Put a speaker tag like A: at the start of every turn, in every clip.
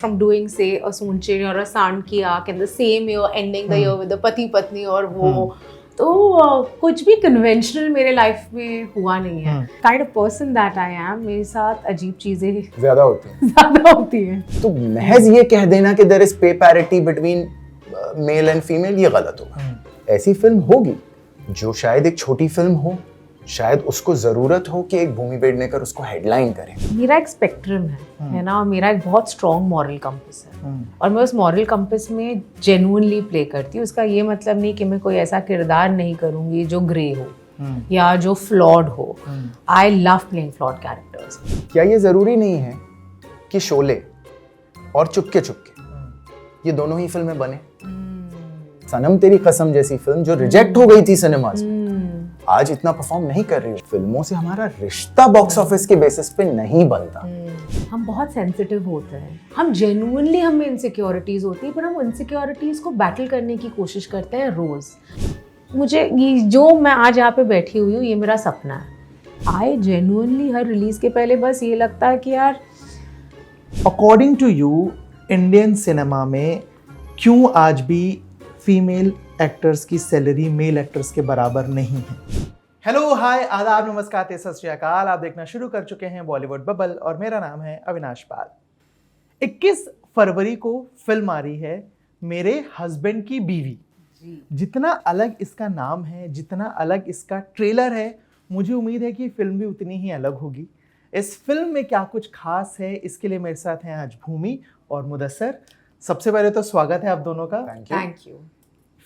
A: From doing say a Soonchiri or a Sandki arc in the same year, ending the year with the पति पत्नी और वो तो कुछ भी कन्वेंशनल मेरे लाइफ में हुआ नहीं है. Kind of person that I am, मेरे साथ अजीब चीजें ज्यादा होती हैं.
B: तो महज ये कह देना कि there is pay parity between male and female, ये गलत होगा. ऐसी फिल्म होगी जो शायद एक छोटी फिल्म हो, शायद उसको जरूरत हो कि एक भूमि पेडनेकर उसको हेडलाइन करे.
A: मेरा एक स्पेक्ट्रम है ना, और मेरा एक बहुत स्ट्रॉन्ग मॉरल कंपस है और मैं उस मॉरल कंपस में जेन्युइनली प्ले करती हूँ. उसका ये मतलब नहीं कि मैं कोई ऐसा किरदार नहीं करूँगी जो ग्रे हो या जो फ्लॉड हो. I love playing flawed characters.
B: क्या ये जरूरी नहीं है कि शोले और चुपके चुपके ये दोनों ही फिल्में बने? सनम तेरी कसम जैसी फिल्म जो रिजेक्ट हो गई थी सिनेमास में, आज इतना परफॉर्म नहीं कर रही. फिल्मों से हमारा रिश्ता बॉक्स ऑफिस के बेसिस पे नहीं बनता.
A: हम बहुत सेंसिटिव होते हैं, हम जेन्युइनली हमें इनसिक्योरिटीज होती है, पर हम इनसिक्योरिटीज को बैटल करने की कोशिश करते हैं रोज. मुझे ये जो मैं आज यहाँ पे बैठी हुई हूँ, ये मेरा सपना है. आई जेन्युइनली हर रिलीज के पहले बस ये लगता है कि यार,
C: according to you Indian cinema में क्यों आज भी फीमेल एक्टर्स की सैलरी मेल एक्टर्स के बराबर नहीं है? हेलो, हाय, आदाब, नमस्कार, सत श्री अकाल. आप देखना शुरू कर चुके हैं बॉलीवुड बबल और मेरा नाम है अविनाश पाल. 21 फरवरी को फिल्म आ रही है मेरे हस्बैंड की बीवी. जितना अलग इसका नाम है, जितना अलग इसका ट्रेलर है, मुझे उम्मीद है कि फिल्म भी उतनी ही अलग होगी. इस फिल्म में क्या कुछ खास है, इसके लिए मेरे साथ हैं आज भूमि और मुदस्सर. सबसे पहले तो स्वागत है आप दोनों का.
A: Thank you.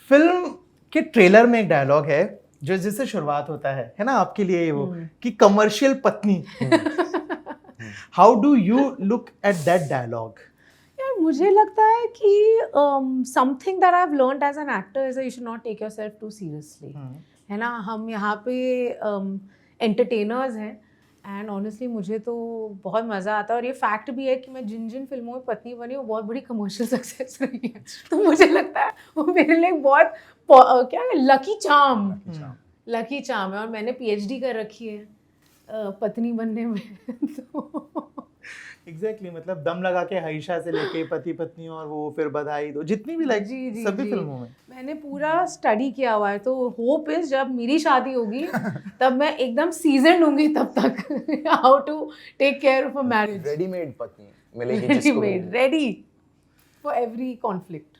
C: फिल्म के ट्रेलर में एक डायलॉग है जो जिससे शुरुआत होता है ना, आपके लिए वो कि कमर्शियल पत्नी. How do you look at that dialogue?
A: यार, मुझे लगता है कि something that I have learned as an actor is you should not take yourself too seriously. है ना, हम यहाँ पे एंटरटेनर्स हैं एंड ऑनेस्टली मुझे तो बहुत मज़ा आता है. और ये फैक्ट भी है कि मैं जिन जिन फिल्मों में पत्नी बनी वो बहुत बड़ी कमर्शियल सक्सेस रही है. तो मुझे लगता है वो मेरे लिए बहुत क्या है, लकी चार्म है. और मैंने पीएचडी कर रखी है पत्नी बनने में. तो
C: एग्जैक्टली मतलब दम लगा के हईशा से लेके पति पत्नी और वो फिर बधाई दो, जितनी भी लाइक सभी फिल्मों में
A: मैंने पूरा स्टडी किया हुआ है. तो होप इज जब मेरी शादी होगी तब मैं एकदम सीजन होंगी तब तक how to take care of a marriage.
B: Readymade पत्नी मिलेगी जिसको,
A: ready for every conflict.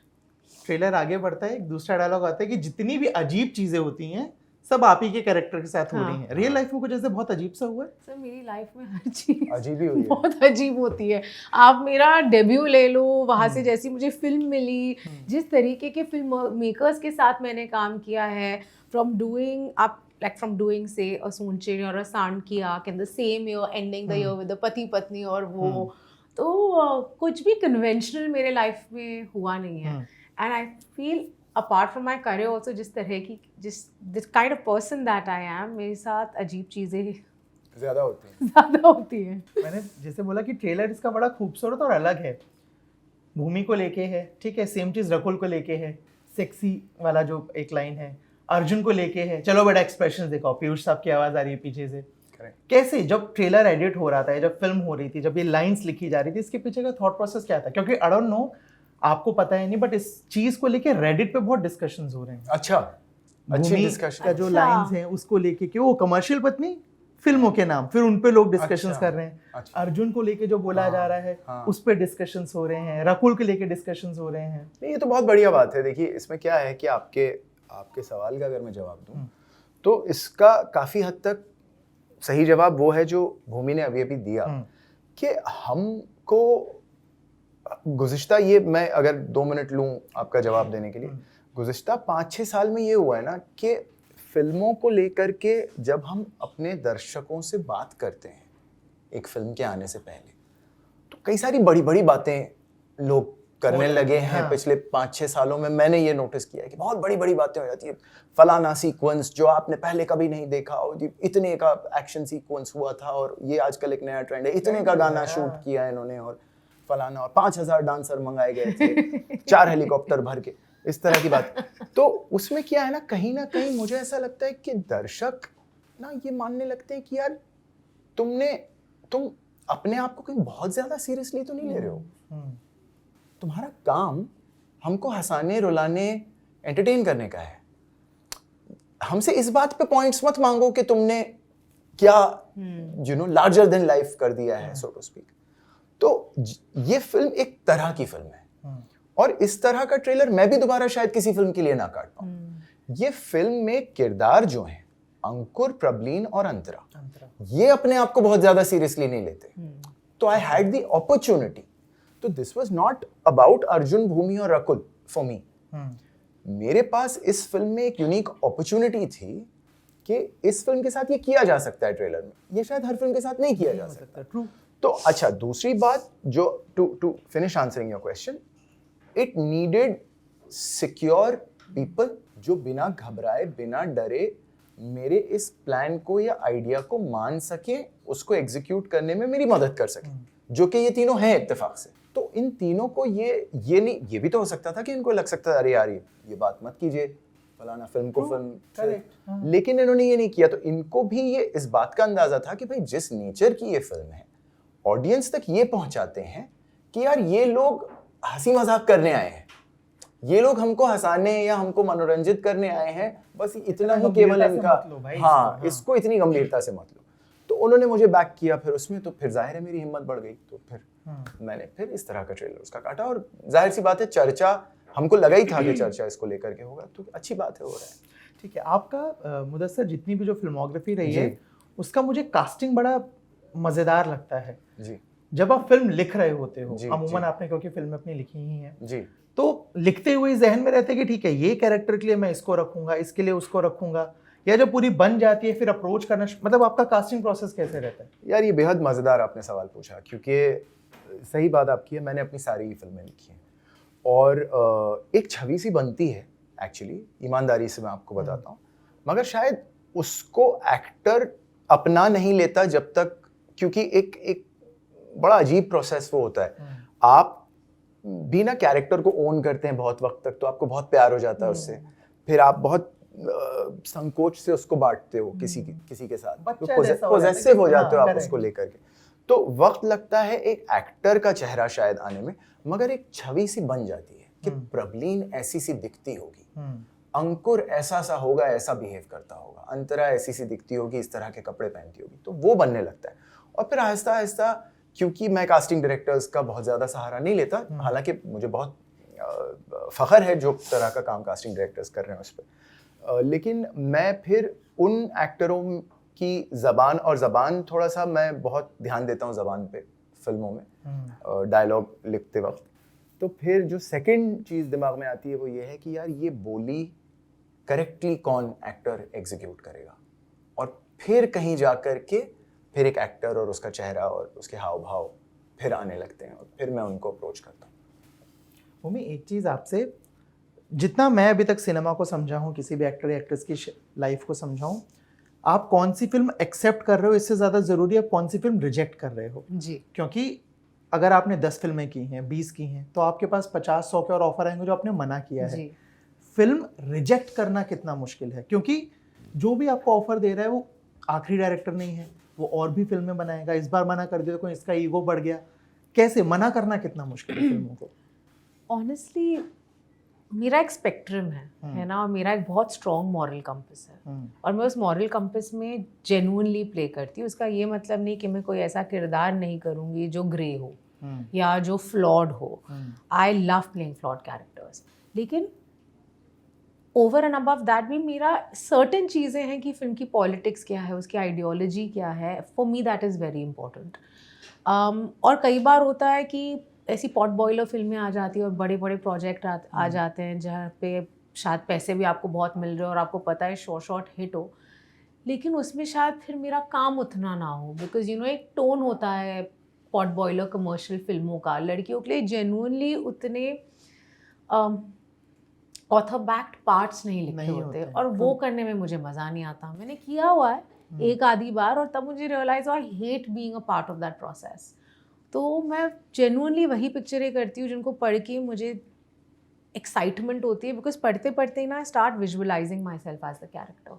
C: Trailer आगे बढ़ता है, एक दूसरा डायलॉग आता है कि जितनी भी अजीब चीजें होती हैं सब आप ही के कैरेक्टर के साथ हो रही हैं. रियल लाइफ में कुछ ऐसे बहुत अजीब सा हुआ है?
A: सर, मेरी लाइफ में हर चीज
B: अजीब ही हुई है.
A: बहुत अजीब होती है. आप मेरा डेब्यू ले लो, वहाँ से जैसी मुझे फिल्म मिली, जिस तरीके के फिल्म मेकर्स के साथ मैंने काम किया है, फ्रॉम डूइंग से अ Soonchiri or a Sandki arc in the same year, ending the year with the पति पत्नी और वो तो कुछ भी कन्वेंशनल मेरे लाइफ में हुआ नहीं है. And I feel apart from my career also, जिस तरह की this kind of person that I am, मेरे साथ अजीब चीज़ें
B: ज्यादा होती हैं.
C: मैंने जैसे बोला कि ट्रेलर इसका बड़ा खूबसूरत और अलग है. भूमि को लेके है, ठीक है, सेम चीज रकुल को लेके है, सेक्सी वाला जो एक लाइन है, अर्जुन को लेके है. चलो बड़ा एक्सप्रेशन देखो, पीयूष साहब की आवाज आ रही है पीछे से. कैसे जब ट्रेलर एडिट हो रहा था, जब फिल्म हो रही थी, जब ये लाइंस लिखी जा रही थी, इसके पीछे का थॉट प्रोसेस क्या था? क्योंकि आई डोंट नो, आपको पता है नहीं, बट इस चीज को लेके रेडिट पे बहुत डिस्कशंस हो रहे हैं.
B: अच्छा, अच्छी डिस्कशन
C: का जो लाइंस हैं उसको लेके कि वो कमर्शियल पत्नी फिल्मों के नाम, फिर उन पे लोग डिस्कशंस कर रहे हैं. अच्छा. अर्जुन को लेके जो बोला जा रहा है उस पे डिस्कशंस हो रहे हैं, रकुल के लेके डिस्कशंस हो रहे हैं.
B: ये तो बहुत बढ़िया बात है. देखिए, इसमें क्या है कि आपके सवाल का अगर मैं जवाब दूं तो इसका काफी हद तक सही जवाब वो है जो भूमि ने अभी दिया कि हमको गुज़िश्ता, ये मैं अगर 2 मिनट लूं आपका जवाब देने के लिए, गुज़िश्ता 5-6 साल में ये हुआ है ना कि फिल्मों को लेकर के जब हम अपने दर्शकों से बात करते हैं एक फिल्म के आने से पहले, तो कई सारी बड़ी बड़ी बातें लोग करने लगे हैं. पिछले 5-6 सालों में मैंने ये नोटिस किया है कि बहुत बड़ी बड़ी बातें हो जाती है. फलाना सीक्वेंस जो आपने पहले कभी नहीं देखा हो, इतने का एक्शन सीक्वेंस हुआ था और ये आजकल एक नया ट्रेंड है, इतने का गाना शूट किया इन्होंने और फलाना, और 5000 डांसर मंगाए गए थे 4 हेलीकॉप्टर भर के, इस तरह की बात. तो उसमें क्या है ना कहीं मुझे ऐसा लगता है कि दर्शक ना ये मानने लगते हैं कि यार तुम अपने आप को कहीं बहुत ज्यादा सीरियसली तो नहीं ले रहे हो. तुम्हारा काम हमको हंसाने रुलाने एंटरटेन करने का है, हमसे इस बात पे पॉइंट्स मत मांगो कि तुमने क्या लार्जर देन लाइफ कर दिया है, सो टू स्पीक। तो ये फिल्म एक तरह की फिल्म है, और इस तरह का ट्रेलर मैं भी दोबारा शायद किसी फिल्म के लिए ना काट पाऊं। ये फिल्म में किरदार जो हैं, अंकुर, प्रबलीन और अंतरा, ये अपने आप को बहुत ज्यादा सीरियसली नहीं लेते। तो आई हैड द अपॉर्चुनिटी, तो this was not about Arjun, Bhumi और रकुल फॉर मी। मेरे पास इस फिल्म में एक यूनिक अपॉर्चुनिटी थी कि इस फिल्म के साथ ये किया जा सकता है ट्रेलर में, ये शायद हर फिल्म के साथ नहीं किया जा सकता।
C: ट्रू।
B: तो अच्छा, दूसरी बात जो to finish answering your question, it needed secure people जो बिना घबराए, बिना डरे मेरे इस प्लान को या आइडिया को मान सके, उसको एग्जीक्यूट करने में मेरी मदद कर सके, जो कि ये तीनों हैं इत्तेफाक से। तो इन तीनों को ये नहीं, ये भी तो हो सकता था कि इनको लग सकता है अरे यार ये बात मत कीजिए, फलाना फिल्म को फिल्म, लेकिन इन्होंने ये नहीं किया। तो इनको भी ये इस बात का अंदाजा था कि भाई जिस नेचर की ये फिल्म है, ऑडियंस तक ये पहुंचाते हैं कि यार ये लोग हंसी मजाक करने आए हैं, ये लोग हमको हंसाने या हमको मनोरंजित करने आए हैं, बस इतना ही केवल इनका, हाँ, इसको इतनी गंभीरता से मत लो। तो उन्होंने मुझे बैक किया फिर उसमें, तो फिर जाहिर है मेरी हिम्मत बढ़ गई। तो फिर मैंने फिर इस तरह का ट्रेलर उसका काटा, और जाहिर सी बात है चर्चा, हमको लगा ही था कि चर्चा इसको लेकर के होगा, तो अच्छी बात है, हो रहा है।
C: ठीक है। आपका मुदस्सर जितनी भी जो फिल्मोग्राफी रही है, उसका मुझे कास्टिंग बड़ा मजेदार लगता है
B: जी।
C: जब आप फिल्म लिख रहे होते हो, अमूमन आपने क्योंकि फिल्म अपनी लिखी ही है
B: जी,
C: तो लिखते हुए जहन में रहता है कि ठीक है ये कैरेक्टर के लिए मैं इसको रखूंगा, इसके लिए उसको रखूंगा, या जब पूरी बन जाती है फिर अप्रोच करना, मतलब आपका कास्टिंग प्रोसेस कैसे रहता है?
B: यार ये बेहद मजेदार आपने सवाल पूछा, क्योंकि सही बात आपकी है, मैंने अपनी सारी फिल्में लिखी हैं और एक छवि सी बनती है एक्चुअली, ईमानदारी से मैं आपको बताता हूँ, मगर शायद उसको एक्टर अपना नहीं लेता जब तक, क्योंकि एक बड़ा अजीब प्रोसेस वो होता है। आप भी ना कैरेक्टर को ओन करते हैं बहुत वक्त तक, तो आपको बहुत प्यार हो जाता है उससे, फिर आप बहुत संकोच से उसको बांटते हो किसी के साथ, पोजेसिव हो जाते हो आप उसको लेकर के, तो वक्त लगता है एक एक्टर का चेहरा शायद आने में, मगर एक छवि सी बन जाती है कि प्रबलीन ऐसी सी दिखती होगी, अंकुर ऐसा सा होगा, ऐसा बिहेव करता होगा, अंतरा ऐसी सी दिखती होगी, इस तरह के कपड़े पहनती होगी, तो वो बनने लगता है। और फिर आहिस्ता आहिस्ता, क्योंकि मैं कास्टिंग डायरेक्टर्स का बहुत ज़्यादा सहारा नहीं लेता, हालांकि मुझे बहुत फ़ख्र है जो तरह का काम कास्टिंग डायरेक्टर्स कर रहे हैं उस पर, लेकिन मैं फिर उन एक्टरों की ज़बान थोड़ा सा मैं बहुत ध्यान देता हूँ ज़बान पे फिल्मों में, डायलॉग लिखते वक्त। तो फिर जो सेकंड चीज़ दिमाग में आती है वो ये है कि यार ये बोली करेक्टली कौन एक्टर एग्जीक्यूट करेगा, और फिर कहीं जा कर के फिर एक एक्टर और उसका चेहरा और उसके हाव भाव फिर आने लगते हैं, और फिर मैं उनको अप्रोच करता हूँ।
C: भूमि, एक चीज़ आपसे, जितना मैं अभी तक सिनेमा को समझा हूँ, किसी भी एक्टर या एक्ट्रेस की लाइफ को समझा हूँ, आप कौन सी फिल्म एक्सेप्ट कर रहे हो इससे ज़्यादा ज़रूरी है कौन सी फिल्म रिजेक्ट कर रहे हो।
A: जी।
C: क्योंकि अगर आपने 10 फिल्में की हैं, 20 की हैं, तो आपके पास 50-100 के और ऑफर आएंगे जो आपने मना किया है। फिल्म रिजेक्ट करना कितना मुश्किल है, क्योंकि जो भी आपको ऑफर दे रहा है वो आखिरी डायरेक्टर नहीं है, वो और भी फिल्में बनाएगा, इस बार मना कर दिया तो कोई इसका ईगो बढ़ गया, कैसे मना करना कितना मुश्किल है फिल्मों को?
A: ऑनेस्टली मेरा एक स्पेक्ट्रम है ना, और मेरा एक बहुत स्ट्रॉन्ग मॉरल कंपस है, और मैं उस मॉरल कंपस में जेन्युइनली प्ले करती हूँ। उसका ये मतलब नहीं कि मैं कोई ऐसा किरदार नहीं करूँगी जो ग्रे हो या जो फ्लॉड हो। I love playing flawed characters, लेकिन ओवर एंड अबव दैट भी मेरा सर्टेन चीज़ें हैं कि फिल्म की पॉलिटिक्स क्या है, उसकी आइडियोलॉजी क्या है, for me that is very important. और कई बार होता है कि ऐसी पॉट बॉयलर फिल्में आ जाती है और बड़े बड़े प्रोजेक्ट आ जाते हैं जहाँ पे शायद पैसे भी आपको बहुत मिल रहे हो और आपको पता है शॉर्ट हिट हो, लेकिन उसमें शायद फिर मेरा काम उतना ना हो, बिकॉज एक टोन होता है पॉट बॉयलर कमर्शियल फिल्मों का, लड़कियों के लिए जेन्युइनली उतने ऑथर बैक्ड पार्ट्स नहीं लिखे होते, और वो करने में मुझे मज़ा नहीं आता। मैंने किया हुआ है एक आधी बार, और तब मुझे रियलाइज हुआ I hate being a part of that process. तो मैं जेन्युइनली वही पिक्चरें करती हूँ जिनको पढ़ के मुझे एक्साइटमेंट होती है, बिकॉज पढ़ते पढ़ते ही ना I start visualising myself as the character,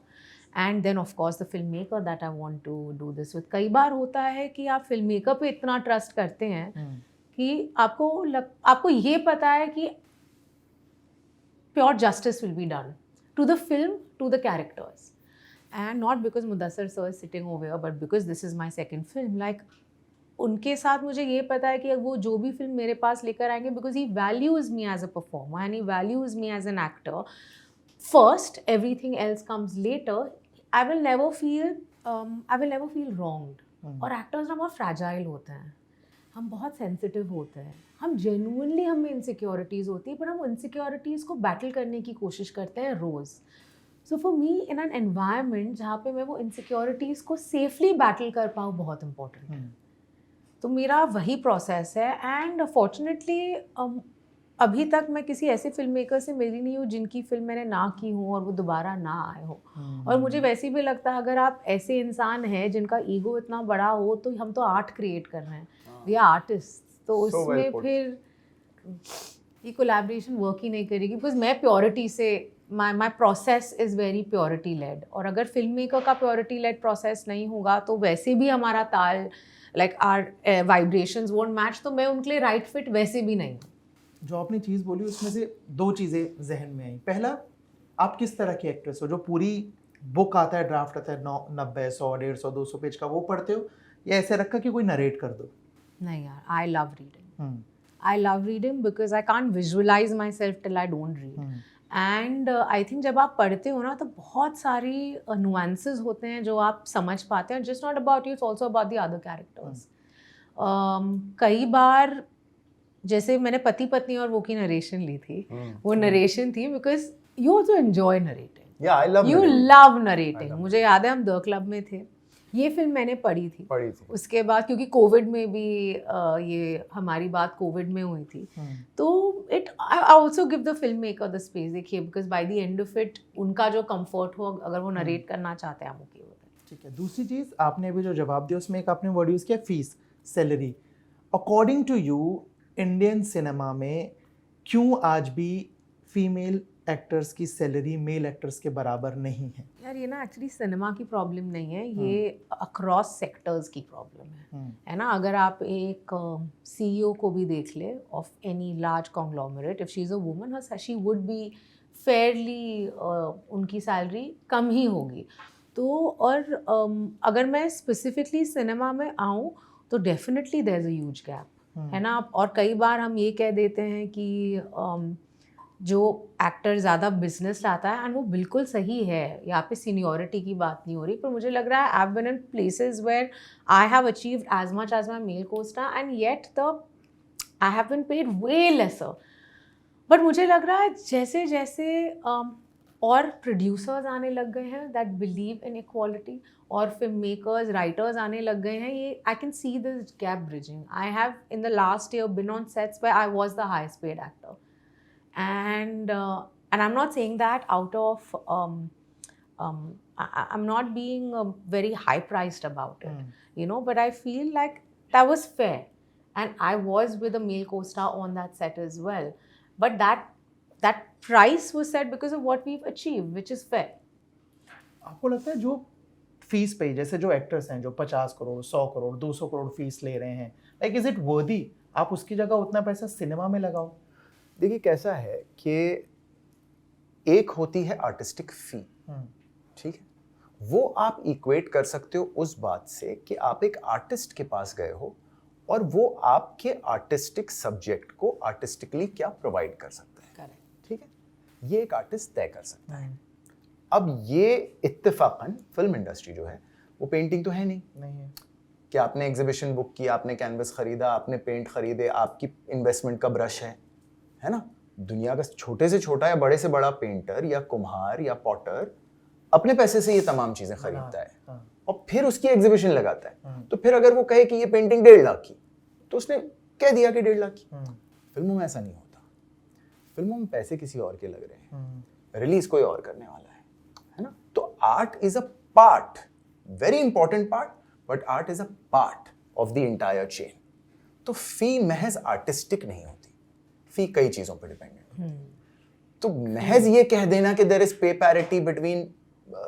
A: and then of course the film maker that I want to do this with. कई बार होता है कि आप फिल्म मेकर पे इतना ट्रस्ट करते हैं कि आपको ये पता है कि pure justice will be done to the film, to the characters, and not because Mudassar sir is sitting over, but because this is my second film. Like उनके साथ मुझे ये पता है कि वो जो भी फिल्म मेरे पास लेकर आएंगे, because he values me as a performer and he values me as an actor first, everything else comes later. I will never feel wronged. और एक्टर्स ना बहुत फ्रैजाइल होते हैं, हम बहुत सेंसिटिव होते हैं, हम जेन्युइनली हमें इनसिक्योरिटीज़ होती है, पर हम इनसिक्योरिटीज़ को बैटल करने की कोशिश करते हैं रोज़. So for me in an environment जहाँ पे मैं वो इनसिक्योरिटीज़ को सेफली बैटल कर पाऊँ बहुत इम्पोर्टेंट है. तो मेरा वही प्रोसेस है. एंड फॉर्चुनेटली अभी तक मैं किसी ऐसे फिल्म मेकर से मिली नहीं हूँ जिनकी फिल्म मैंने ना की हो और वो दोबारा ना आए हो. और मुझे वैसे भी लगता है अगर आप ऐसे इंसान हैं जिनका ईगो इतना बड़ा हो, तो हम तो आर्ट क्रिएट कर रहे हैं, वी आर आर्टिस्ट, तो उसमें फिर ये कोलैबोरेशन वर्क ही नहीं करेगी. बिकॉज मैं प्योरिटी से, my process is very purity led, और अगर फिल्म मेकर का प्योरिटी लेड प्रोसेस नहीं होगा तो वैसे भी हमारा ताल, like our vibrations won't match, तो मैं उनके लिए राइट फिट वैसे भी नहीं.
C: जो आपने चीज़ बोली उसमें से दो चीज़ें जहन में आई. पहला, आप किस तरह की एक्ट्रेस हो? जो पूरी बुक आता है, ड्राफ्ट आता है 90, 100, 150, 200 पेज का, वो पढ़ते हो, या ऐसे रखा कि कोई नरेट कर दो?
A: नहीं यार, I love reading. I love reading because I can't visualise myself till I don't read. And I think जब आप पढ़ते हो ना तो बहुत सारी नुआंसेस होते हैं जो आप समझ पाते हैं. Just not about you, it's also about the other characters. कई बार जैसे मैंने पति पत्नी और वो की नरेशन ली थी, वो नरेशन थी because you also enjoy narrating. You love narrating. मुझे याद है हम द क्लब में थे, ये फिल्म मैंने पढ़ी थी. उसके बाद क्योंकि कोविड में भी ये हमारी बात कोविड में हुई थी, तो it I also give the film maker the space. देखिए, because by the end of it उनका जो कंफर्ट हो, अगर वो नरेट करना चाहते हैं हम ओके होते हैं.
C: ठीक है. दूसरी चीज़, आपने अभी जो जवाब दिया उसमें एक आपने वर्ड यूज़ किया, fees, salary. According to you, Indian cinema में क्यों आज भी फीमेल एक्टर्स की सैलरी मेल एक्टर्स के बराबर नहीं है?
A: यार ये ना एक्चुअली सिनेमा की प्रॉब्लम नहीं है, ये अक्रॉस सेक्टर्स की प्रॉब्लम है ना. अगर आप एक सीईओ को भी देख lay off any large conglomerate, if she is a woman, she would be Fairlie, उनकी सैलरी कम ही होगी. तो और अगर मैं स्पेसिफिकली सिनेमा में आऊँ तो definitely there is a huge gap, है ना. और कई बार हम ये कह देते हैं कि जो एक्टर ज़्यादा बिजनेस लाता है, एंड वो बिल्कुल सही है, यहाँ पे सीनियरिटी की बात नहीं हो रही, पर मुझे लग रहा है I have been in places where I have achieved as much as my male costar and yet I have been paid way lesser. But मुझे लग रहा है जैसे जैसे और प्रोड्यूसर्स आने लग गए हैं दैट बिलीव इन इक्वालिटी, और फिल्म मेकर्स, राइटर्स आने लग गए हैं, ये I can see this gap bridging. I have in the last year been on sets where I was the highest paid actor, and I'm not saying that out of I'm not being very high priced about it, you know, but I feel like that was fair, and I was with a male co-star on that set as well, but that price was set because of what we've achieved, which is fair.
C: आपको लगता है जो fees पे, जैसे जो actors हैं जो 50 crore, 100 crore, 200 crore fees ले रहे हैं, लाइक इज इट वर्दी? आप उसकी जगह उतना पैसा सिनेमा में लगाओ.
B: देखिए कैसा है कि एक होती है आर्टिस्टिक फी, ठीक है, वो आप इक्वेट कर सकते हो उस बात से कि आप एक आर्टिस्ट के पास गए हो और वो आपके आर्टिस्टिक सब्जेक्ट को आर्टिस्टिकली क्या प्रोवाइड कर सकता है. करेक्ट, ठीक है, ये एक आर्टिस्ट तय कर सकता है. अब ये इत्तेफाकन फिल्म इंडस्ट्री जो है वो पेंटिंग तो है नहीं है कि आपने एग्जीबिशन बुक की, आपने कैनवस खरीदा, आपने पेंट खरीदे, आपकी इन्वेस्टमेंट का ब्रश है ना. दुनिया का छोटे से छोटा या बड़े से बड़ा पेंटर या कुम्हार या पॉटर अपने पैसे से ये तमाम चीजें खरीदता है और फिर उसकी एग्जीबिशन लगाता है. तो फिर अगर वो कहे कि ये पेंटिंग 1.5 लाख की, तो उसने कह दिया कि 1.5 लाख की. फिल्मों में ऐसा नहीं होता. फिल्मों में पैसे किसी और के लग रहे हैं, रिलीज कोई और करने वाला है ना. तो art is a part, very important part, but art is a part of the entire chain. तो फी महज आर्टिस्टिक नहीं होती, फी कई चीजों पर डिपेंडेंट. तो महज ये कह देना कि there is pay parity between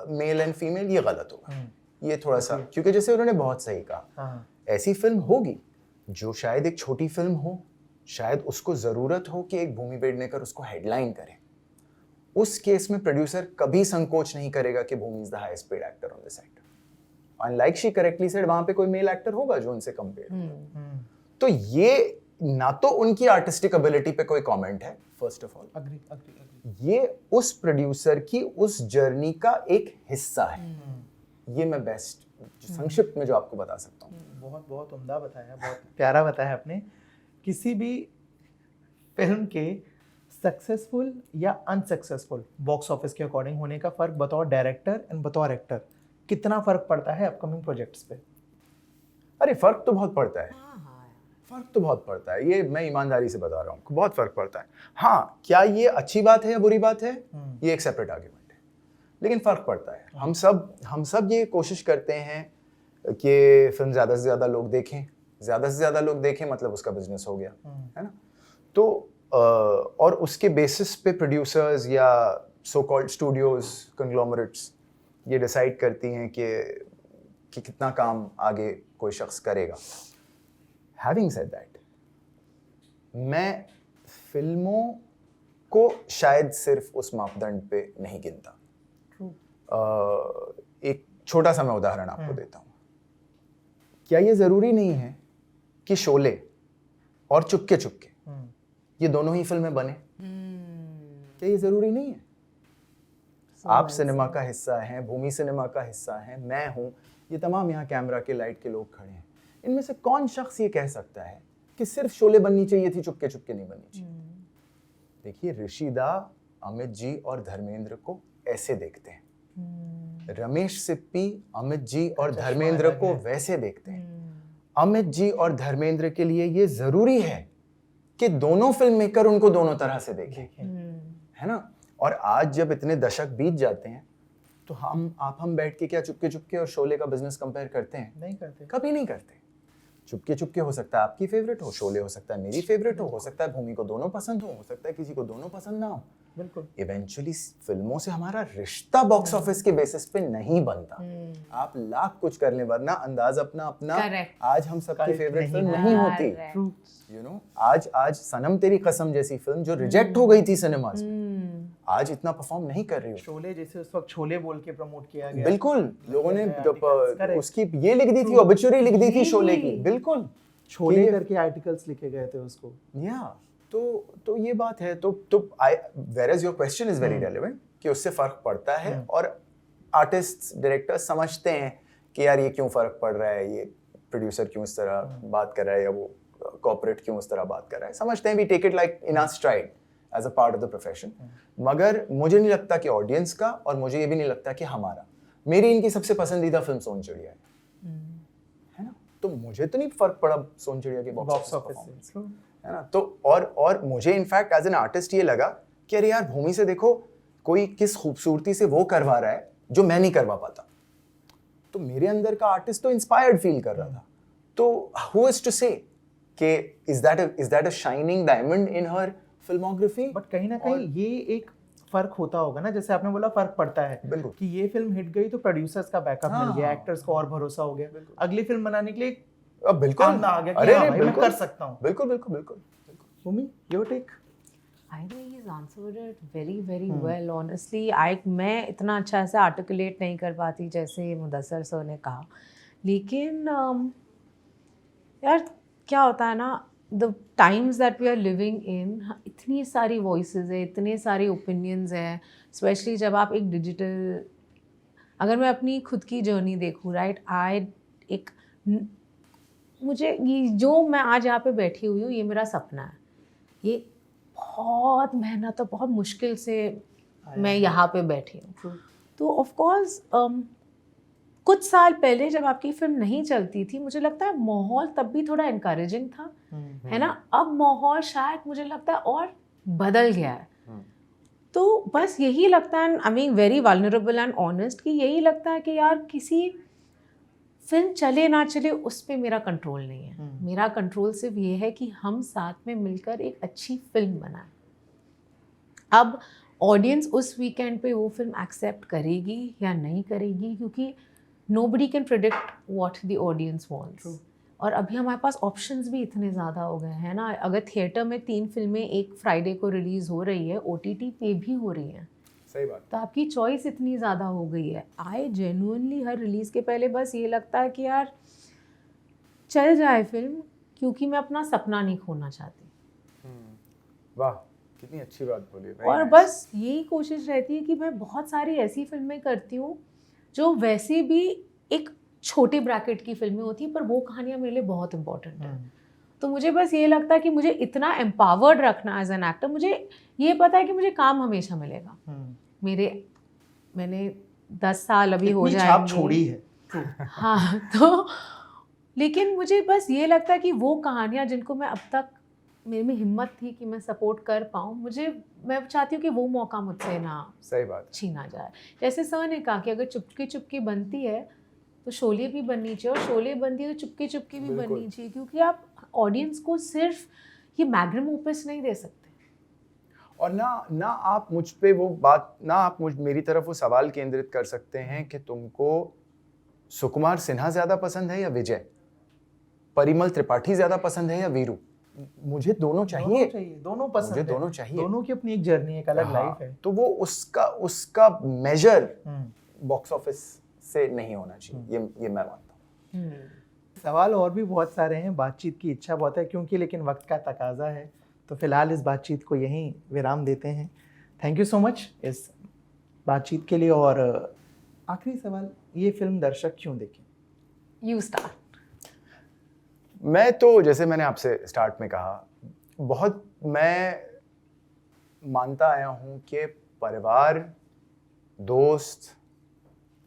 B: male and female, ये गलत होगा. ये थोड़ा सा, क्योंकि जैसे उन्होंने बहुत सही कहा, ऐसी फिल्म होगी जो शायद एक छोटी फिल्म हो, शायद उसको ज़रूरत हो कि एक भूमि पेडनेकर उसको हेडलाइन करे, उस केस में प्रोड्यूसर कभी संकोच नहीं करेगा कि Bhumi is the highest paid actor on the set. Unlike she correctly said, वहां पे कोई मेल एक्टर होगा जो उनसे कंपेयर। तो ये ना तो उनकी आर्टिस्टिक एबिलिटी पे कोई कमेंट है, फर्स्ट ऑफ ऑल,
C: अग्री।
B: ये उस प्रोड्यूसर की उस जर्नी का एक हिस्सा है। ये मैं बेस्ट संक्षिप्त में जो आपको बता सकता हूँ।
C: बहुत बहुत उम्दा बताया, बहुत प्यारा बताया आपने। किसी भी फिल्म के सक्सेसफुल या अनसक्सेसफुल बॉक्स ऑफिस के अकॉर्डिंग होने का फर्क बतौर डायरेक्टर एंड बतौर एक्टर कितना फर्क पड़ता है अपकमिंग प्रोजेक्ट्स पे?
B: अरे फर्क तो बहुत पड़ता है, फर्क तो बहुत पड़ता है, ये मैं ईमानदारी से बता रहा हूँ, बहुत फर्क पड़ता है। हाँ, क्या ये अच्छी बात है या बुरी बात है, ये एक सेपरेट आर्गुमेंट है, लेकिन फर्क पड़ता है। हम सब ये कोशिश करते हैं कि फिल्म ज़्यादा से ज़्यादा लोग देखें, ज़्यादा से ज़्यादा लोग देखें मतलब उसका बिजनेस हो गया, है ना। तो और उसके बेसिस पे प्रोड्यूसर्स या सो कॉल्ड स्टूडियोज, कंग्लोमरेट्स ये डिसाइड करती हैं कि कितना काम आगे कोई शख्स करेगा। Having said that, मैं फिल्मों को शायद सिर्फ उस मापदंड पे नहीं गिनता। एक छोटा सा मैं उदाहरण आपको देता हूँ। क्या ये ज़रूरी नहीं है कि शोले और चुपके चुपके ये दोनों ही फिल्में बने? क्या ये ज़रूरी नहीं है? आप सिनेमा का हिस्सा हैं, भूमि सिनेमा का हिस्सा हैं, मैं हूँ, ये तमाम यहाँ कैमरा के लाइट के लोग खड़े हैं। इनमें से कौन शख्स ये कह सकता है कि सिर्फ शोले बननी चाहिए थी, चुपके चुपके नहीं बननी चाहिए? देखिए, ऋषिदा अमित जी और धर्मेंद्र को ऐसे देखते हैं, रमेश सिप्पी अमित जी और धर्मेंद्र को वैसे देखते हैं। अमित जी और धर्मेंद्र के लिए ये जरूरी है कि दोनों फिल्म मेकर उनको दोनों तरह से देखें, है ना। और आज जब इतने दशक बीत जाते हैं तो हम बैठ के क्या चुपके चुपके और शोले का बिजनेस कंपेयर करते हैं?
C: नहीं करते,
B: कभी नहीं करते। चुपके चुपके हो सकता है आपकी फेवरेट हो, शोले हो सकता है मेरी फेवरेट हो सकता है भूमि को दोनों पसंद हो सकता है किसी को दोनों पसंद ना हो।
C: बिल्कुल।
B: इवेंचुअली फिल्मों से हमारा रिश्ता बॉक्स ऑफिस के बेसिस पे नहीं बनता। आप लाख कुछ कर लें, वरना अंदाज अपना अपना आज हम सबकी फेवरेट फिल्म नहीं होती। यू नो, आज सनम तेरी कसम जैसी फिल्म जो रिजेक्ट हो गई थी सिनेमास में, आज इतना परफॉर्म नहीं कर रही हो।
C: शोले जैसे उस वक्त छोले बोल के प्रमोट किया गया,
B: बिल्कुल, लोगों ने उसकी ये लिख दी थी, ऑबिचुरी लिख दी थी शोले की, बिल्कुल
C: छोले करके आर्टिकल्स लिखे गए थे उसको।
B: या तो ये बात है। तो whereas your question is very relevant कि उससे फर्क पड़ता है और आर्टिस्ट डायरेक्टर्स समझते हैं कि यार ये क्यों फर्क पड़ रहा है, ये प्रोड्यूसर क्यों इस तरह बात कर रहा है या वो कॉर्पोरेट क्यों इस तरह बात कर रहा है, समझते हैं, we take it like in our stride as a part of the profession। मगर मुझे नहीं लगता कि ऑडियंस का, और मुझे ये भी नहीं लगता कि हमारा, मेरी इनकी सबसे पसंदीदा फिल्म सोन चिड़िया है ना, तो मुझे तो नहीं फर्क पड़ा सोन चिड़िया के बॉक्स ऑफिस से, है ना। तो और मुझे इनफैक्ट एज एन आर्टिस्ट ये लगा कि अरे यार भूमि से देखो कोई किस खूबसूरती से वो करवा रहा है जो मैं नहीं करवा पाता, तो मेरे अंदर का आर्टिस्ट तो इंस्पायर्ड फील कर रहा था। तो हु इज टू से कि is that a shining diamond in her filmography?
C: But कहीं ना कहीं ये एक फर्क होता होगा ना, जैसे आपने बोला फर्क पड़ता है कि ये फिल्म हिट गई तो प्रोड्यूसर्स का बैकअप मिल गया, एक्टर्स को और भरोसा हो गया अगली फिल्म बनाने के लिए,
B: बिल्कुल
C: आ गया कि हाँ भाई मैं कर सकता हूँ।
B: बिल्कुल।
C: Bhumi, your take?
A: I think he's answered it very well. Honestly, मैं इतना अच्छा ऐसे आर्टिकुलेट नहीं कर पाती जैसे मुदस्सर सर ने कहा, लेकिन यार क्या होता है ना, the times that we are living in, इतनी सारी voices है, इतने सारे opinions हैं, especially जब आप एक डिजिटल, अगर मैं अपनी खुद की जर्नी देखूँ, राइट, मुझे ये जो मैं आज यहाँ पे बैठी हुई हूँ, ये मेरा सपना है, ये बहुत मेहनत और बहुत मुश्किल से मैं यहाँ पे बैठी हूँ। तो ऑफ कोर्स कुछ साल पहले जब आपकी फिल्म नहीं चलती थी, मुझे लगता है माहौल तब भी थोड़ा इनकरेजिंग था, है ना। अब माहौल शायद मुझे लगता है और बदल गया है। तो बस यही लगता है, I mean very vulnerable and honest, कि यही लगता है कि यार किसी फिल्म चले ना चले उस पर मेरा कंट्रोल नहीं है। मेरा कंट्रोल सिर्फ ये है कि हम साथ में मिलकर एक अच्छी फिल्म बनाएं। अब ऑडियंस उस वीकेंड पे वो फिल्म एक्सेप्ट करेगी या नहीं करेगी, क्योंकि nobody can predict what the audience wants, और अभी हमारे पास ऑप्शंस भी इतने ज़्यादा हो गए हैं ना, अगर थिएटर में 3 फिल्में एक फ्राइडे को रिलीज़ हो रही है, OTT पे भी हो रही हैं,
B: सही बात।
A: तो आपकी चॉइस इतनी ज़्यादा हो गई है। आई जेन्युइनली हर रिलीज़ के पहले बस ये लगता है कि यार चल जाए फिल्म, क्योंकि मैं अपना सपना नहीं खोना चाहती।
B: वाह, कितनी अच्छी बात बोली।
A: और बस यही कोशिश रहती है कि मैं बहुत सारी ऐसी फिल्में करती हूँ जो वैसे भी एक छोटे ब्रैकेट की फिल्में होती हैं, पर वो कहानियाँ मेरे लिए बहुत इंपॉर्टेंट हैं। तो मुझे बस ये लगता है कि मुझे इतना एम्पावर्ड रखना एज एन एक्टर, मुझे ये पता है कि मुझे काम हमेशा मिलेगा। मैंने 10 साल अभी हो जाएंगे,
C: छाप छोड़ी है।
A: हाँ, तो लेकिन मुझे बस ये लगता है कि वो कहानियाँ जिनको मैं अब तक मेरे में हिम्मत थी कि मैं सपोर्ट कर पाऊँ, मैं चाहती हूँ कि वो मौका मुझसे ना
B: सही बात
A: छीना जाए। जैसे सर ने कहा कि अगर चुपके चुपके बनती है तो शोले भी बननी चाहिए, और शोले बनती है तो चुपके चुपके भी बननी चाहिए, क्योंकि आप ऑडियंस को सिर्फ ये मैग्नम ओपस नहीं दे सकते।
B: और ना आप मुझ पे वो बात, ना आप मेरी तरफ वो सवाल केंद्रित कर सकते हैं कि तुमको सुकुमार सिन्हा ज्यादा पसंद है या विजय, परिमल त्रिपाठी ज्यादा पसंद है या वीरू। मुझे दोनों चाहिए,
C: दोनों पसंद
B: मुझे
C: है।
B: दोनों चाहिए।
C: दोनों की अपनी एक जर्नी, एक अलग लाइफ है।
B: तो वो उसका मेजर बॉक्स ऑफिस से नहीं होना चाहिए, ये मैं मानता हूँ।
C: सवाल और भी बहुत सारे हैं, बातचीत की इच्छा बहुत है क्योंकि, लेकिन वक्त का तकाजा है, तो फिलहाल इस बातचीत को यहीं विराम देते हैं। थैंक यू सो मच इस बातचीत के लिए। और आखिरी सवाल, ये फिल्म दर्शक क्यों देखें?
A: You start.
B: मैं तो, जैसे मैंने आपसे स्टार्ट में कहा, बहुत मैं मानता आया हूँ कि परिवार, दोस्त,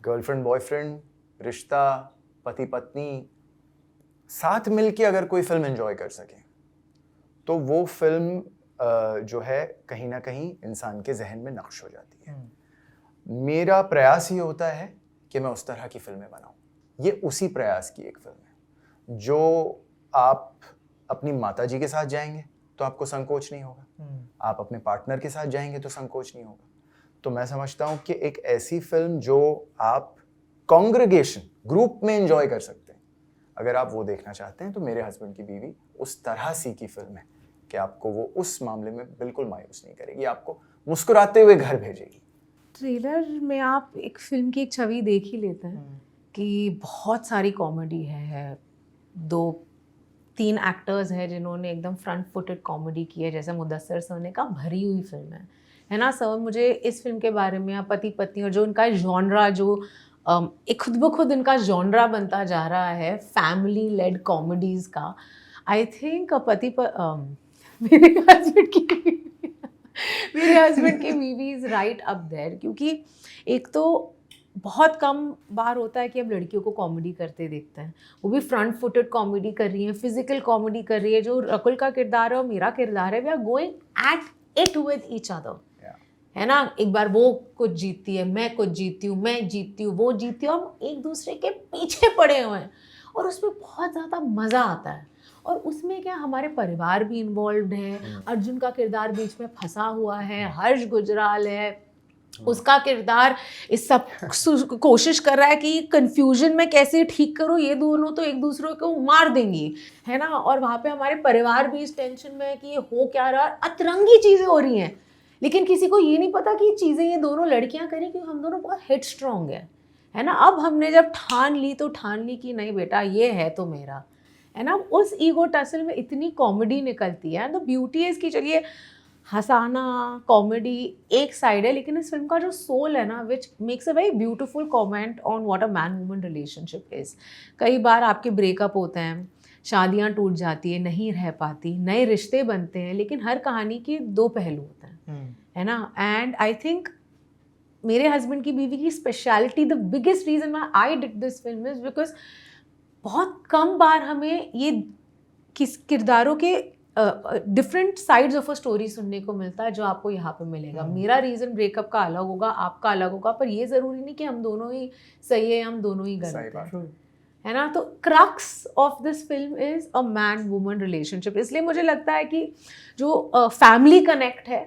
B: गर्लफ्रेंड बॉयफ्रेंड, रिश्ता, पति पत्नी साथ मिलके अगर कोई फिल्म एंजॉय कर सके तो वो फिल्म जो है कहीं ना कहीं इंसान के जहन में नक्श हो जाती है। मेरा प्रयास ये होता है कि मैं उस तरह की फिल्में बनाऊं। ये उसी प्रयास की एक फिल्म है। जो आप अपनी माताजी के साथ जाएंगे तो आपको संकोच नहीं होगा, आप अपने पार्टनर के साथ जाएंगे तो संकोच नहीं होगा। तो मैं समझता हूँ कि एक ऐसी फिल्म जो आप कॉन्ग्रेगेशन, ग्रुप में एंजॉय कर सकते हैं, अगर आप वो देखना चाहते हैं तो मेरे हस्बैंड की बीवी उस तरह सी की फिल्म है कि आपको वो उस मामले में बिल्कुल मायूस नहीं करेगी, आपको मुस्कुराते हुए घर भेजेगी।
A: ट्रेलर में आप एक फिल्म की एक छवि देख ही लेते हैं कि बहुत सारी कॉमेडी है, 2-3 एक्टर्स हैं जिन्होंने एकदम फ्रंट फुटेड कॉमेडी की है, जैसे मुदस्सर सर ने कहा, भरी हुई फिल्म है ना सर। मुझे इस फिल्म के बारे में, पति पत्नी, और जो उनका जॉनरा, जो एक खुद ब खुद इनका जॉनरा बनता जा रहा है फैमिली लेड कॉमेडीज़ का, आई थिंक मेरे हस्बैंड की movie is right up there. क्योंकि एक तो बहुत कम बार होता है कि अब लड़कियों को कॉमेडी करते देखते हैं, वो भी फ्रंट फुटेड कॉमेडी कर रही है, फिजिकल कॉमेडी कर रही है। जो रकुल का किरदार है और मेरा किरदार है, we are going at it with each other, है ना। एक बार वो कुछ जीतती है, मैं कुछ जीतती हूँ, मैं जीतती हूँ, वो जीतती है, हम एक दूसरे के पीछे पड़े हुए हैं और उसमें बहुत ज़्यादा मज़ा आता है। और उसमें क्या, हमारे परिवार भी इन्वॉल्व है, अर्जुन का किरदार बीच में फंसा हुआ है, हर्ष गुजराल है, उसका किरदार इस सब कोशिश कर रहा है कि कंफ्यूजन में कैसे ठीक करो, ये दोनों तो एक दूसरे को मार देंगी, है ना। और वहाँ पे हमारे परिवार भी इस टेंशन में है कि ये हो क्या रहा है, अतरंगी चीज़ें हो रही हैं, लेकिन किसी को ये नहीं पता कि ये चीज़ें ये दोनों लड़कियां करें, क्योंकि हम दोनों बहुत हेड स्ट्रॉन्ग है ना। अब हमने जब ठान ली तो ठान ली कि नहीं बेटा ये है तो मेरा, है ना। उस ईगो टसल में इतनी कॉमेडी निकलती है। द ब्यूटी है इसकी, चलिए हंसाना कॉमेडी एक साइड है, लेकिन इस फिल्म का जो सोल है ना, which makes a very beautiful comment on what a man woman relationship is. कई बार आपके ब्रेकअप होते हैं, शादियाँ टूट जाती है, नहीं रह पाती, नए रिश्ते बनते हैं, लेकिन हर कहानी के 2 पहलू होते हैं, है ना। एंड आई थिंक मेरे हस्बैंड की बीवी की speciality, the biggest reason I did this film is because बहुत कम बार हमें ये किस किरदारों के different sides of a story सुनने को मिलता है जो आपको यहाँ पे मिलेगा। मेरा रीज़न ब्रेकअप का अलग होगा, आपका अलग होगा, पर ये ज़रूरी नहीं कि हम दोनों ही सही है, हम दोनों ही गलत है ना। तो crux of this film is a man woman relationship. इसलिए मुझे लगता है कि जो फैमिली कनेक्ट है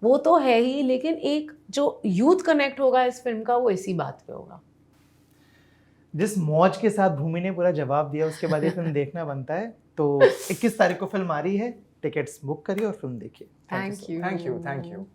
A: वो तो है ही, लेकिन एक जो यूथ कनेक्ट होगा इस फिल्म का, वो इसी बात पे होगा।
C: जिस मौज के साथ भूमि ने पूरा जवाब दिया उसके बाद ये फिल्म देखना बनता है। तो 21 तारीख को फिल्म आ रही है, टिकट्स बुक करिए और फिल्म देखिए।
A: Thank you.
B: Thank you.